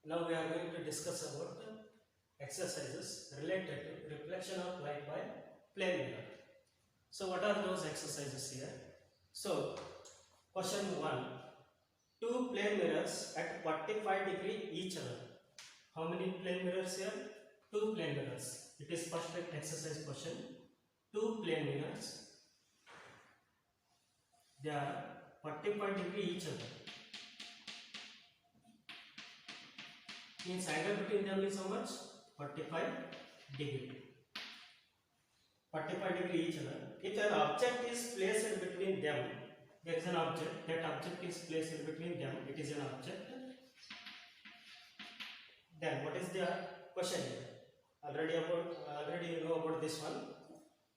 Now we are going to discuss about exercises related to reflection of light by plane mirror. So what are those exercises here? So question 1. Two plane mirrors at 45 degree each other. How many plane mirrors here? Two plane mirrors. It is first exercise question. Two plane mirrors. They are 45 degree each other. Means angle between them is how much? 45 degree. 45 degree each other. If an object is placed between them, there is an object. That object is placed between them. It is an object. Then what is the question here? Already you know about this one.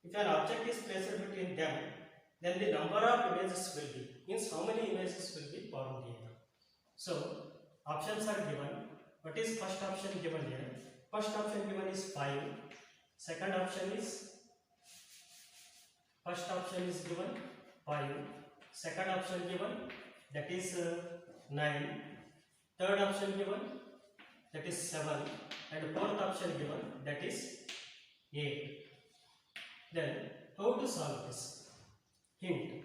If an object is placed between them, then the number of images will be. Means how many images will be formed here. So options are given. What is first option given here? First option given is 5. Second option is given 5. Second option given, that is 9. Third option given, that is 7. And fourth option given, that is 8. Then how to solve this? Hint.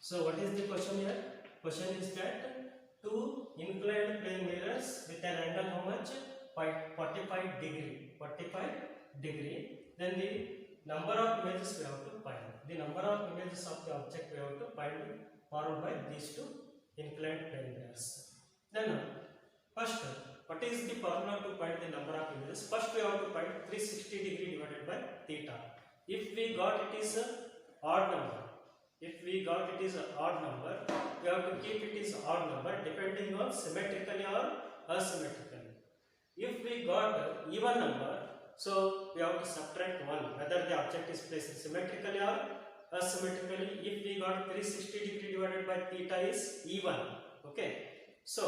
So what is the question here? Question is that two inclined plane mirrors with an angle how much? 45 degree. 45 degree. Then the number of images we have to find. The number of images of the object we have to find formed by these two inclined plane mirrors. Then first, what is the formula to find the number of images? First we have to find 360 degree divided by theta. If we got it is an odd number, we have to keep it is odd number depending on symmetrically or asymmetrically. If we got even number, so we have to subtract 1 whether the object is placed symmetrically or asymmetrically. If we got 360 degree divided by theta is even. Okay. So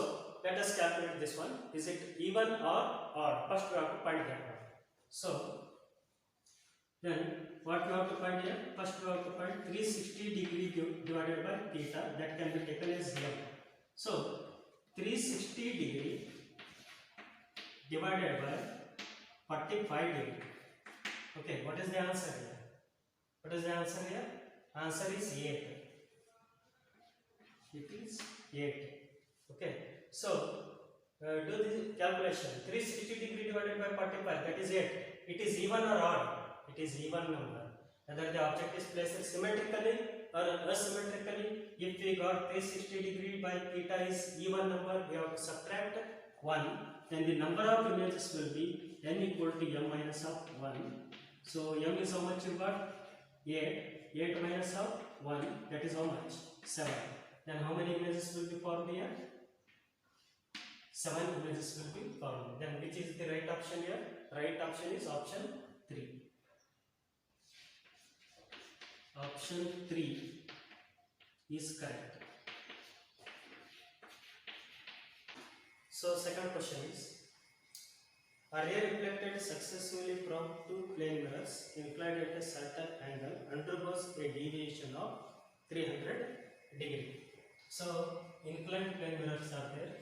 let us calculate this one. Is it even or odd? First we have to find that one. So then what we have to find here? First we have to find 360 degree divided by theta, that can be taken as m. So 360 degree divided by 45 degree. Okay, what is the answer here? Answer is 8. It is 8. Okay, so do the calculation. 360 degree divided by 45, that is 8. It is even or odd? It is even number. Whether the object is placed symmetrically or asymmetrically. If we got 360 degree by theta is even number, we have to subtract 1. Then the number of images will be n equal to m minus of 1. So m is how much you got? 8. 8 minus of 1, that is how much? 7. Then how many images will be formed here? 7 images will be formed. Then which is the right option here? Right option is option 3. Option 3 is correct. So second question is, a ray reflected successfully from two plane mirrors inclined at a certain angle undergoes a deviation of 300 degree. So inclined plane mirrors are there.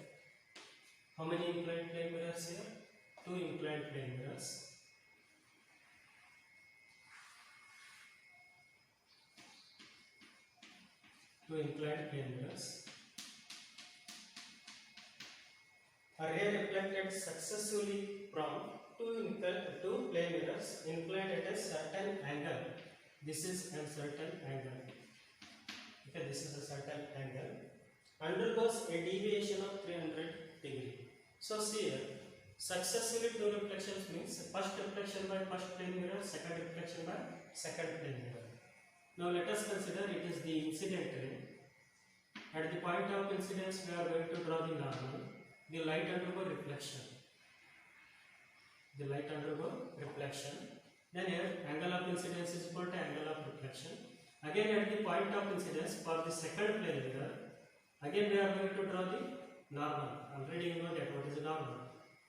How many inclined plane mirrors here? Two inclined plane mirrors. Two inclined plane mirrors. A ray reflected successfully from two plane mirrors inclined at a certain angle. This is a certain angle. Okay, this is a certain angle. Undergoes a deviation of 300 degree. So see here, successively two reflections means first reflection by first plane mirror, second reflection by second plane mirror. Now let us consider it is the incident ray. At the point of incidence we are going to draw the normal. The light undergo reflection. Then here angle of incidence is equal to angle of reflection. Again at the point of incidence for the second plane mirror, again we are going to draw the normal. Already you know that what is normal.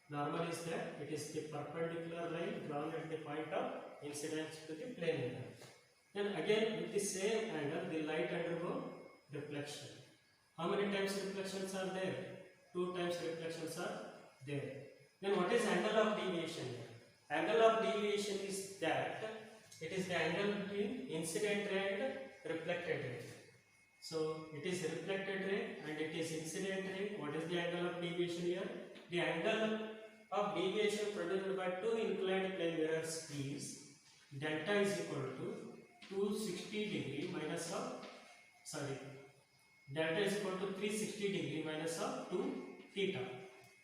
Normal is that it is the perpendicular line drawn at the point of incidence to the plane mirror. Then again with the same angle the light undergo reflection. How many times reflections are there? 2 times reflections are there. Then what is angle of deviation here? Angle of deviation is that it is the angle between incident ray and reflected ray. So it is reflected ray and it is incident ray. What is the angle of deviation here? The angle of deviation produced by two inclined plane mirrors is delta is equal to 260 degree minus of delta is equal to 360 degree minus of 2 theta.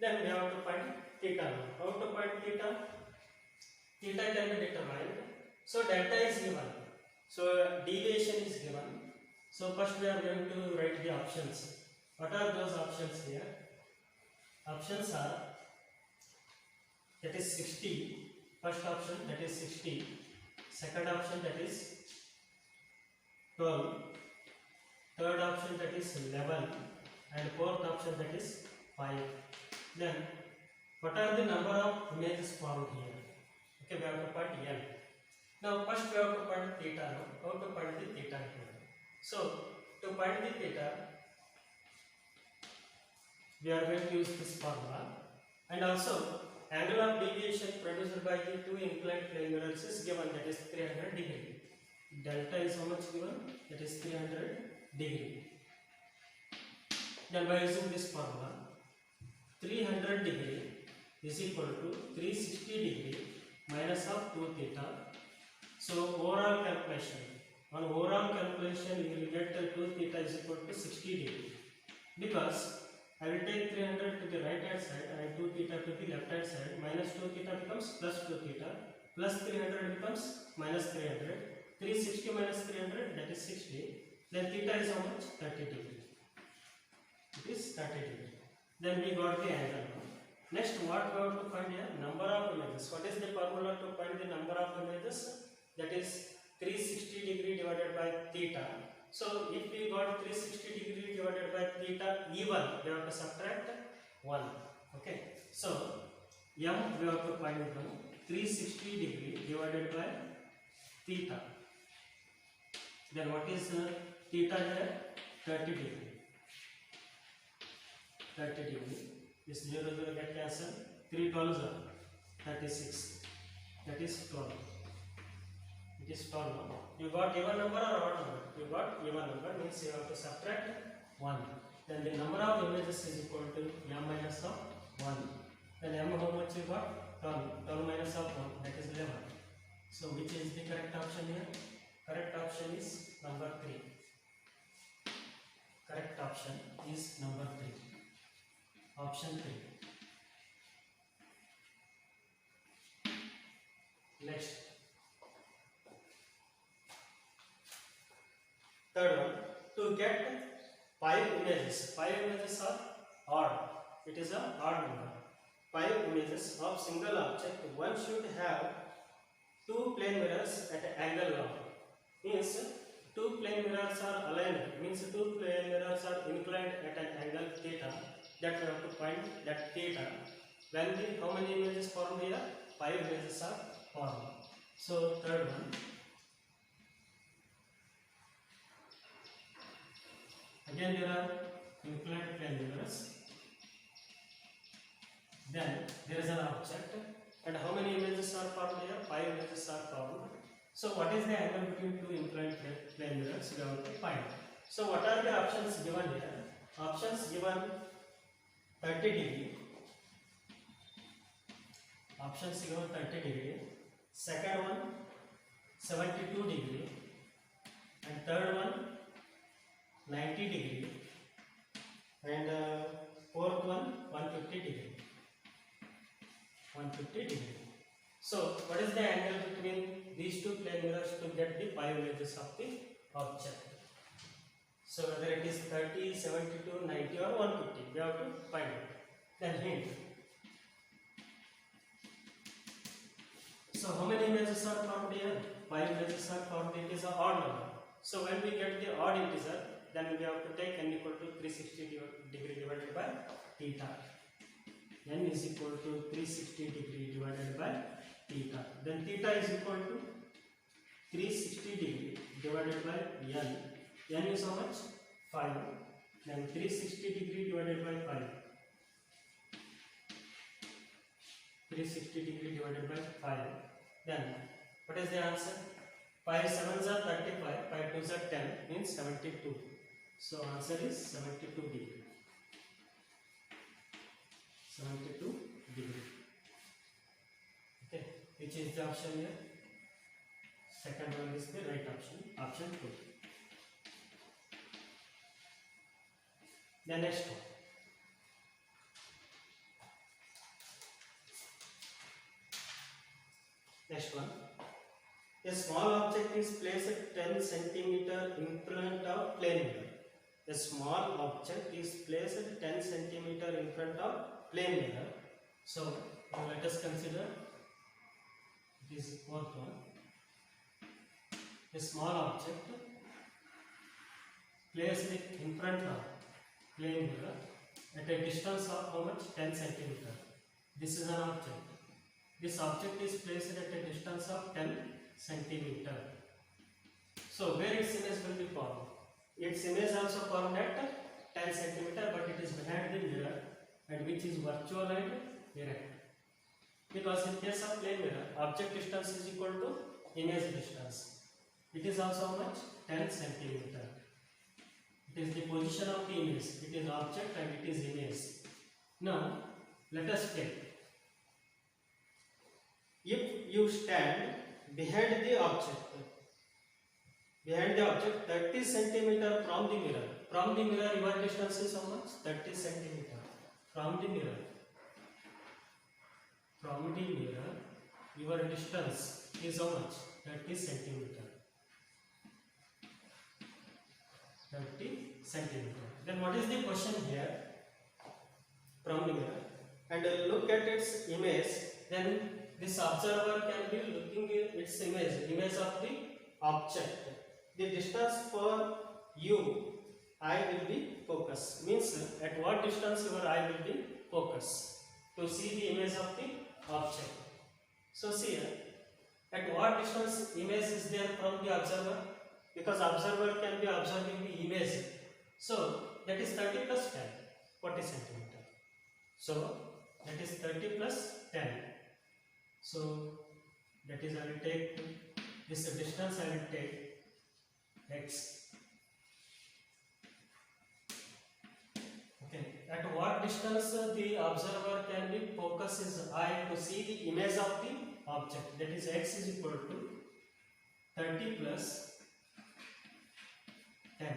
Then we have to find theta now. How to find theta? Theta can be determined. So delta is given. So deviation is given. So first we are going to write the options. What are those options here? Options are, that is 60. First option, that is 60. Second option, that is 12. Third option, that is 11. And fourth option, that is 5. Then what are the number of images formed here? Okay, we have to find n. Now first we have to find theta. How to find the theta here? So to find the theta, we are going to use this formula. And also angle of deviation produced by the two inclined plane mirrors is given, that is 300 degree. Delta is how much given? That is 300 degree. Then by using this formula, 300 degree is equal to 360 degree minus of 2 theta. So overall calculation, on overall calculation you will get 2 theta is equal to 60 degree, because I will take 300 to the right hand side and 2 theta to the left hand side. Minus 2 theta becomes plus 2 theta, plus 300 becomes minus 300. 360 minus 300, that is 60. Then theta is how much? 30 degree. It is 30 degree. Then we got the angle. Next, what we have to find here? Number of images. What is the formula to find the number of images? That is 360 degree divided by theta. So if we got 360 degree divided by theta even, we have to subtract 1. Okay. So m we have to find it 360 degree divided by theta. Then what is theta here? 30 degree. 30 degree. This 0 get cancelled. 3 12s are 36. That is 12. It is 12 now. You got even number or odd number? You got even number, means you have to subtract 1. Then the number of images is equal to m minus of 1. Then m how much you got? 12. 12 minus of 1, that is 11. So which is the correct option here? Correct option is number 3. Correct option is number 3. Option 3. Next. Third one. To get 5 images. 5 images are odd. It is an odd number. 5 images of single object. One should have 2 plane mirrors at an angle of. Means 2 plane mirrors are aligned. Means 2 plane mirrors are inclined at an angle theta. That we have to find that theta. When the how many images formed here? 5 images are formed. So third one. Again there are inclined plane mirrors. Then there is an object. And how many images are formed here? 5 images are formed. So what is the angle between 2 inclined plane mirrors? We have to find. So what are the options given here? Options given 30 degree. Options given 30 degree. Second one 72 degree. And third one 90 degree. And fourth one 150 degree. 150 degree. So what is the angle between these 2 plane mirrors to get the 5 images of the object? So whether it is 30, 72, 90 or 150, we have to find it. Then hint. So how many images are formed here? 5 images are formed. It is an odd number. So when we get the odd integer, then we have to take n equal to 360 degree divided by theta. N is equal to 360 degree divided by theta. Then theta is equal to 360 degree divided by n. N is how much? 5. Then 360 degree divided by 5. 360 degree divided by 5. Then what is the answer? 5 sevens are 35, 5 twos are 10, means 72. So answer is 72 degree. 72 degree. Okay, which is the option here? Second one is the right option, option 2. The next one. Next one. A small object is placed 10 centimeter in front of plane mirror. A small object is placed 10 centimeter in front of plane mirror. So now let us consider this fourth one. A small object placed in front of plane mirror at a distance of how much? 10 centimeter. This is an object. This object is placed at a distance of 10 centimeter. So where its image will be formed? Its image also formed at 10 centimeter, but it is behind the mirror, and which is virtual and direct. Because in case of plane mirror, object distance is equal to image distance. It is also how much? 10 centimeter. It is the position of the image. It is object and it is image. Now let us take. If you stand behind the object 30 centimeter from the mirror, your distance is how much? 30 centimeter from the mirror. Your distance is how much? 30 centimeter. 30 centimeter. Then what is the question here? From the mirror, and look at its image. Then this observer can be looking at its image of the object. The distance for you, eye will be focused. Means at what distance your eye will be focused to see the image of the object. So see here, at what distance image is there from the observer? Because observer can be observing the image. So that is 30 plus 10, 40 centimeter. So that is 30 plus 10. So that is I will take this distance, I will take x. Okay. At what distance the observer can be focus his eye to see the image of the object? That is x is equal to 30 plus 10.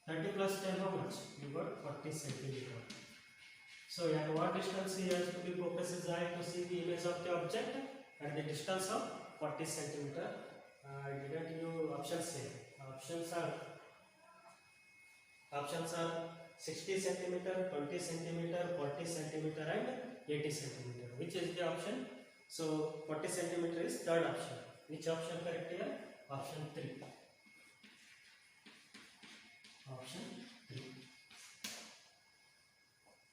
30 plus 10 how much? You got 40 centimeter. So at what distance he has to be focus his eye to see the image of the object? At the distance of 40 centimeter. I didn't use options here. Options are 60 centimeter, 20 centimeter, 40 centimeter and 80 centimeter. Which is the option? So 40 centimeter is third option. Which option correct here? Option 3. Option 3.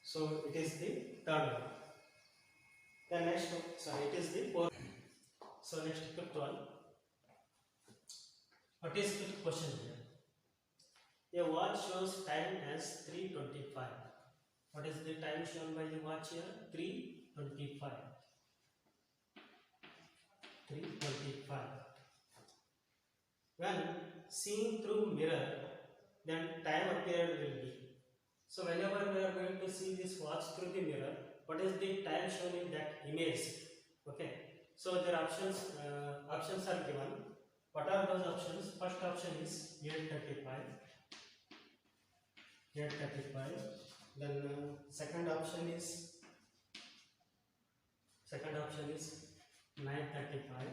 So it is the third one. The next one, sorry, it is the fourth. So next fifth one. What is fifth question here? A watch shows time as 3:25. What is the time shown by the watch here? 3:25. 3:25. When seen through mirror, then time appeared will be. So whenever we are going to see this watch through the mirror, what is the time shown in that image? Okay. So their options are given. What are those options? First option is 8:35. 8:35. Then second option is 9:35.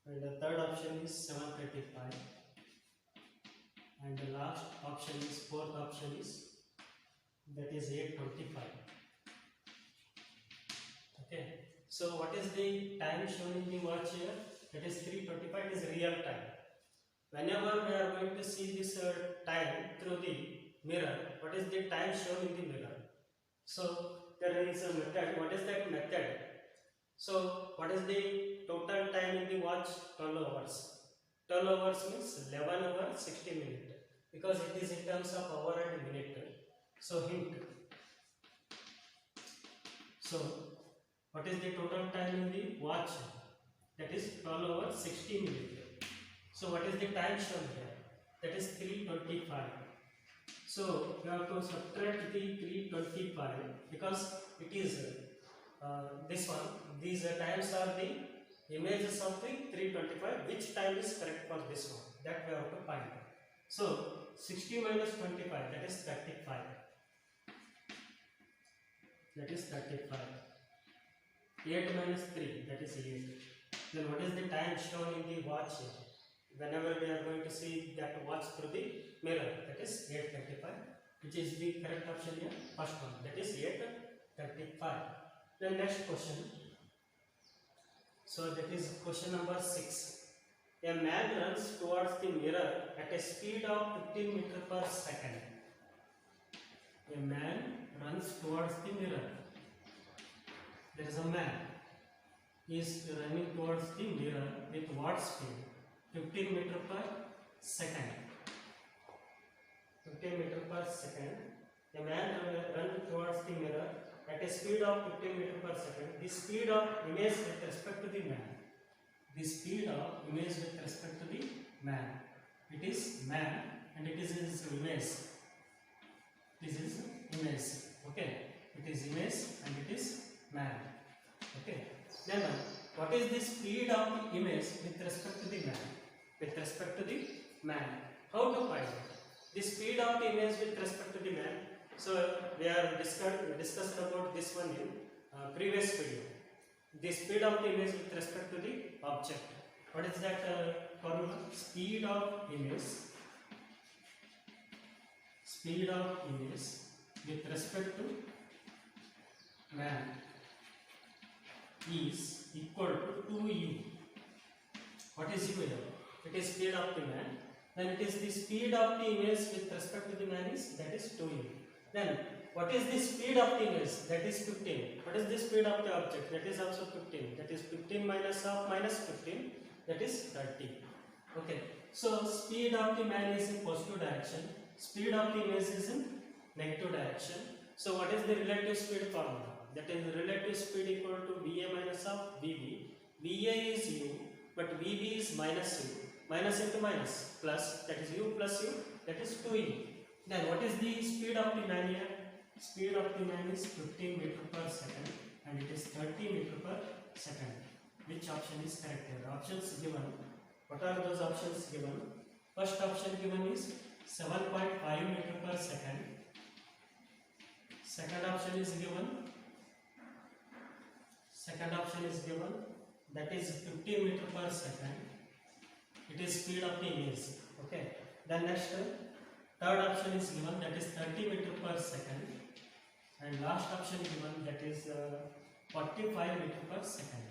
And the third option is 7:35. And the last option is, fourth option is, that is 8:25. Okay. So what is the time shown in the watch here? That is 3:25 is real time. Whenever we are going to see this time through the mirror, what is the time shown in the mirror? So there is a method. What is that method? So what is the total time in the watch? 12 hours. 12 hours means 11 hours 60 minutes. Because it is in terms of hour and minute. So hint. So what is the total time in the watch? That is 12 over 60 minutes. So what is the time shown here? That is 3:25. So you have to subtract the 3:25 because it is this one. These times are the images of the 3:25. Which time is correct for this one? That we have to find. So 60 minus 25, that is 35. That is 35. 8 minus 3, that is 8. Then what is the time shown in the watch here? Whenever we are going to see that watch through the mirror, that is 8:35. Which is the correct option here? First one, that is 8:35. Then next question. So that is question number 6. A man runs towards the mirror at a speed of 15 meters per second. A man runs towards the mirror. There is a man. He is running towards the mirror with what speed? 15 meters per second. 15 meters per second. A man runs towards the mirror at a speed of 15 meters per second. The speed of image with respect to the man. The speed of image with respect to the man. It is man and it is his image. This is image. Okay. It is image and it is man. Okay. Then what is the speed of the image with respect to the man? With respect to the man. How to find it? The speed of the image with respect to the man. So we are discussed about this one in previous video. The speed of the image with respect to the object. What is that formula? Speed of image. Speed of image with respect to man is equal to 2u. What is u here? It is speed of the man. Then it is the speed of the image with respect to the man is, that is 2u. Then what is the speed of the image? That is 15. What is the speed of the object? That is also 15. That is 15 minus half minus 15. That is 30. Okay. So speed of the man is in positive direction. Speed of the image is in negative direction. So what is the relative speed formula? That is relative speed equal to VA minus half VB. VA is u, but VB is minus u. Minus into minus plus, that is u plus u, that is 2u. Then what is the speed of the man here? Speed of the man is 15 meters per second and it is 30 meters per second. Which option is correct here? Options given. What are those options given? First option given is 7.5 meters per second. Second option is given. Second option is given. That is 15 meters per second. It is speed of the image. Okay. Then next, third option is given, that is 30 meters per second. And last option given, that is 45 meters per second.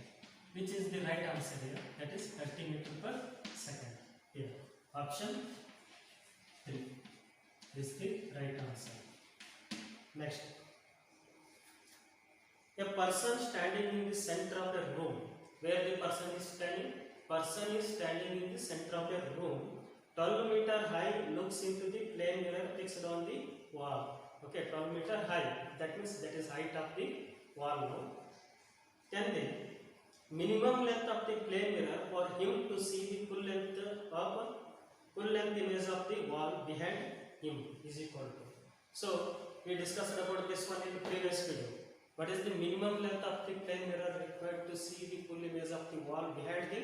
Which is the right answer here? That is 30 meters per second. Here. Option 3 is the right answer. Next. A person standing in the center of the room. Where the person is standing? Person is standing in the center of the room. 12 meter high, looks into the plane mirror fixed on the wall. Okay, 12 meter high. That means that is height of the wall now. Then the minimum length of the plane mirror for him to see the full length image of the wall behind him is equal to. So we discussed about this one in the previous video. What is the minimum length of the plane mirror required to see the full image of the wall behind the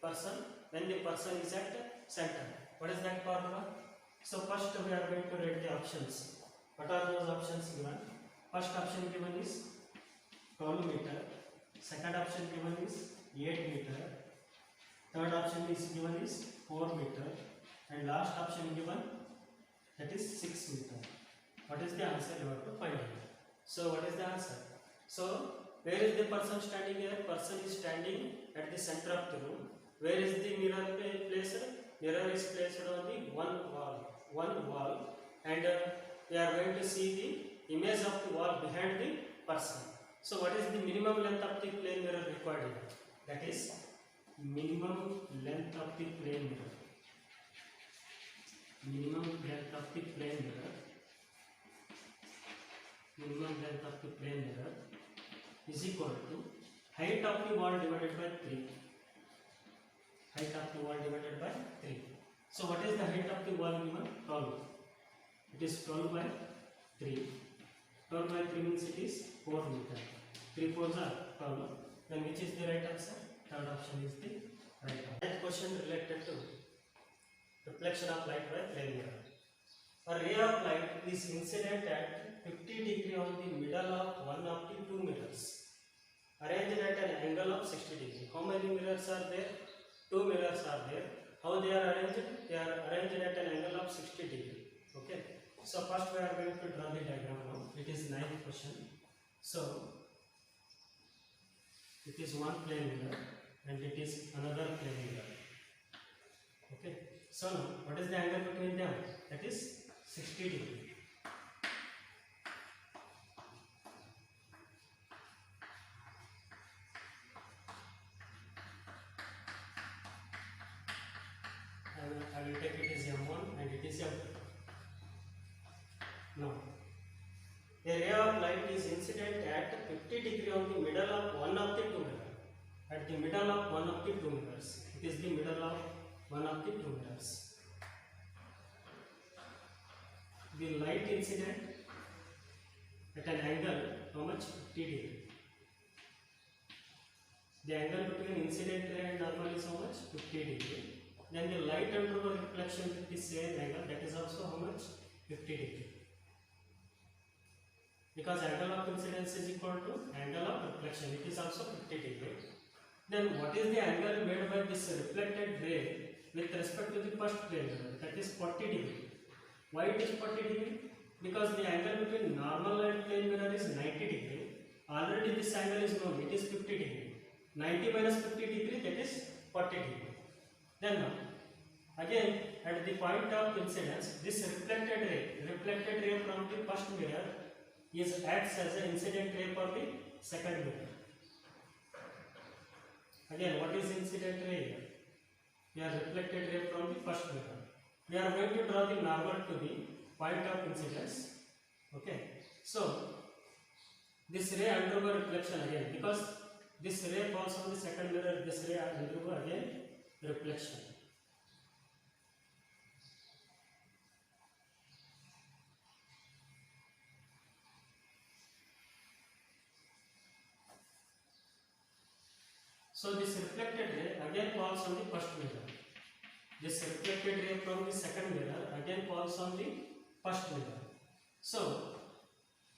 person when the person is at center? What is that formula? So first we are going to read the options. What are those options given? First option given is 12 meter. Second option given is 8 meter. Third option is given is 4 meter. And last option given, that is 6 meter. What is the answer you have to find here? So what is the answer? So where is the person standing here? Person is standing at the center of the room. Where is the mirror placed? Mirror is placed on the one wall, and we are going to see the image of the wall behind the person. So what is the minimum length of the plane mirror required here? That is minimum length of the plane mirror. Minimum length of the plane mirror. Minimum length of the plane mirror is equal to height of the wall divided by 3. Height of the wall divided by 3. So what is the height of the wall given? 12. It is 12 by 3. 12 by 3 means it is 4 meter. 3 4s are 12. Then which is the right answer? Third option is the right answer. Next question related to reflection of light by plane mirror. A ray of light is incident at 50 degree on the middle of one of the two mirrors, arranged at an angle of 60 degree. How many mirrors are there? Two mirrors are there. How they are arranged? They are arranged at an angle of 60 degree. Okay. So first we are going to draw the diagram now. It is 9th question. So it is one plane mirror and it is another plane mirror. Okay. So now what is the angle between them? That is 60 degree. I will take it as M1 and it is M2. Now, a ray of light is incident at 50 degree on the middle of one of the two mirrors. At the middle of one of the two mirrors. It is the middle of one of the two mirrors. The light incident at an angle, how much? 50 degree. The angle between incident ray and normal is how much? 50 degree. Then the light undergo reflection with the same angle, that is also how much? 50 degree. Because angle of incidence is equal to angle of reflection, it is also 50 degree. Then what is the angle made by this reflected ray with respect to the first plane mirror? That is 40 degree. Why it is 40 degree? Because the angle between normal and plane mirror is 90 degree. Already this angle is known, it is 50 degree. 90 minus 50 degree, that is 40 degree. Then again at the point of incidence, this reflected ray from the first mirror acts as an incident ray for the second mirror. Again, what is incident ray? Here reflected ray from the first mirror. We are going to draw the normal to the point of incidence. Okay. So this ray undergo reflection again, because this ray falls on the second mirror. This ray undergo again reflection. So this reflected ray again falls on the first mirror. This reflected ray from the second mirror again falls on the first mirror. So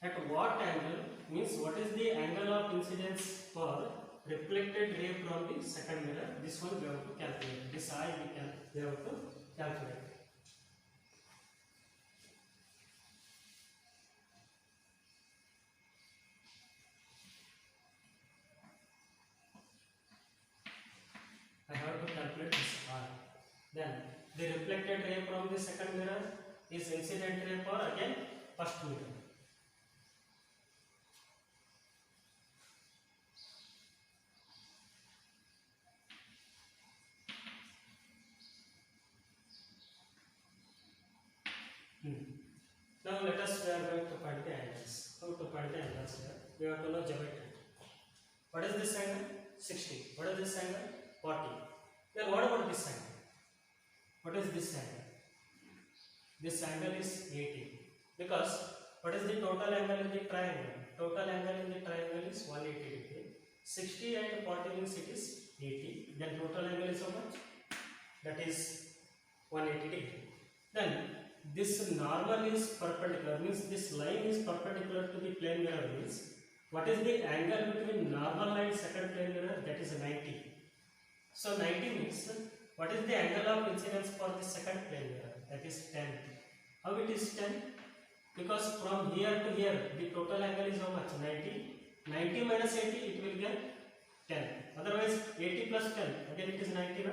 at what angle, means what is the angle of incidence for reflected ray from the second mirror? This one we have to calculate. This I we have to calculate. I have to calculate this R. Then the reflected ray from the second mirror is incident ray for again first mirror. Now let us, we are going to find the angles. How to find the angles here? We have to know geometry. What is this angle? 60. What is this angle? 40. Then what about this angle? What is this angle? This angle is 80. Because what is the total angle in the triangle? Total angle in the triangle is 180 degree. 60 and 40 means it is 80. Then total angle is how much? That is 180 degree. Then this normal is perpendicular, means this line is perpendicular to the plane mirror, means what is the angle between normal and second plane mirror? That is 90. So 90 means what is the angle of incidence for the second plane mirror? That is 10. How it is 10? Because from here to here the total angle is how much? 90. 90 minus 80 it will get 10. Otherwise 80 plus 10 again it is 90. No?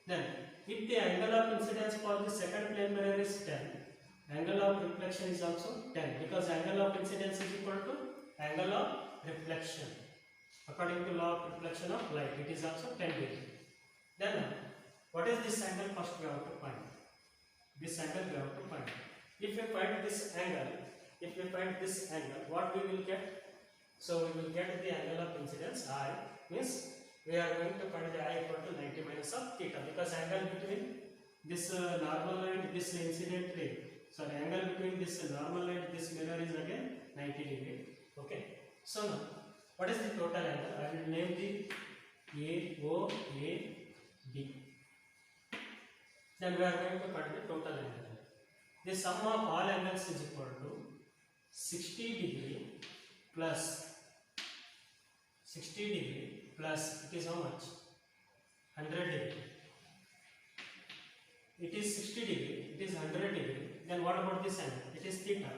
Then if the angle of incidence for the second plane mirror is 10, angle of reflection is also 10, because angle of incidence is equal to angle of reflection. According to law of reflection of light, it is also 10 degree. Then what is this angle? First we have to find. This angle we have to find. If we find this angle, what we will get? So we will get the angle of incidence I, means we are going to find the I equal to 90 minus of theta, because angle between this normal and this incident ray, sorry, angle between this normal and this mirror is again 90 degree. Okay. So now, what is the total angle? I will name the AOAB. Then we are going to find the total angle. The sum of all angles is equal to 60 degree plus 60 degree plus, it is how much? 100 degree. It is 60 degree, it is 100 degree. Then what about this angle? It is theta.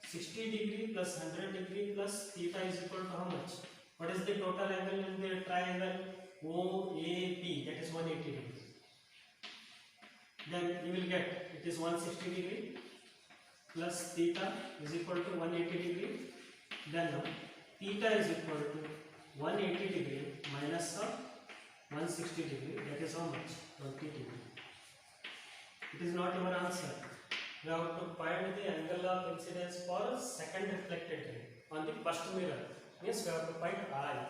60 degree plus 100 degree plus theta is equal to how much? What is the total angle in the triangle OAP? That is 180 degree. Then you will get, it is 160 degree plus theta is equal to 180 degree. Then now theta is equal to 180 degree minus of 160 degree. That is how much? 20 degree. It is not your answer. We have to find the angle of incidence for second reflected ray on the first mirror. Means we have to find I.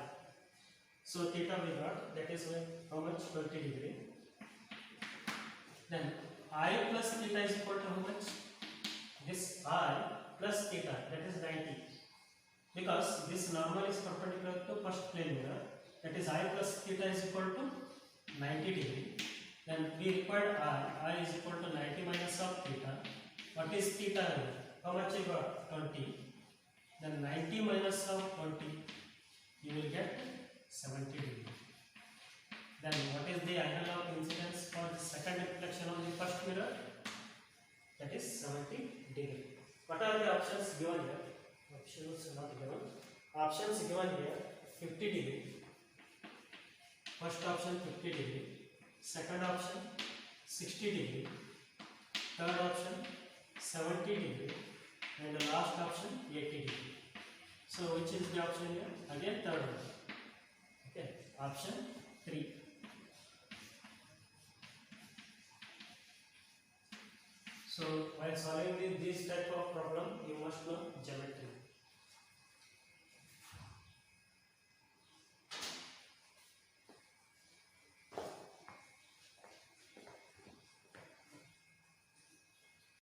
So theta we got, that is how much? 20 degree. Then I plus theta is equal to how much? This I plus theta, that is 90. Because this normal is perpendicular to first plane mirror, that is I plus theta is equal to 90 degree. Then we required I is equal to 90 minus of theta. What is theta? How much you got? 20. Then 90 minus of 20, you will get 70 degree. Then what is the angle of incidence for the second reflection of the first mirror? That is 70 degree. What are the options given here? Options not given. Options given here: 50 degree. First option 50 degree. Second option 60 degree. Third option 70 degree. And the last option 80 degree. So which is the option here? Again third one. Okay. Option 3. So while solving this type of problem, you must know geometry.